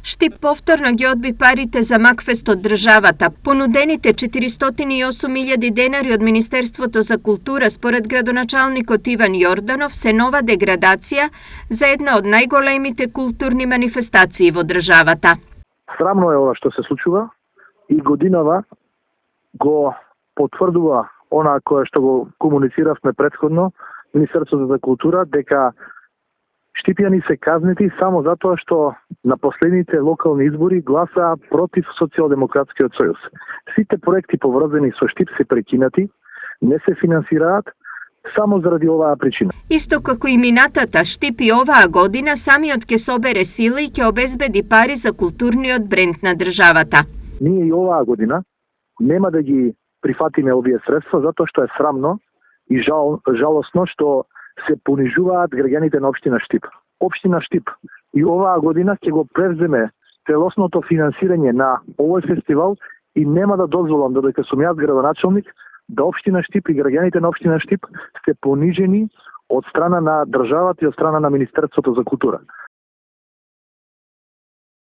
Штип повторно ги одби парите за Макфест од државата. Понудените 408.000 денари од Министерството за култура според градоначалникот Иван Јорданов се нова деградација за една од најголемите културни манифестации во државата. Срамно е ова што се случува и годинава го потврдува она кое што го комунициравме претходно Министерството за култура, дека штипјани се казнети само затоа што на последните локални избори гласаа против Социјалдемократскиот сојуз. Сите проекти поврзани со Штип се прекинати, не се финансираат само заради оваа причина. Исто како и минатата, Штип и оваа година самиот ќе собере сили и ќе обезбеди пари за културниот бренд на државата. Ние и оваа година нема да ги прифатиме овие средства затоа што е срамно и жалосно што се понижуваат граѓаните на општина Штип. Општина Штип и оваа година ќе го превземе целосното финансирање на овој фестивал и нема да дозволам додека сум јас градоначалник да општина Штип и граѓаните на општина Штип се понижени од страна на државата и од страна на Министерството за култура.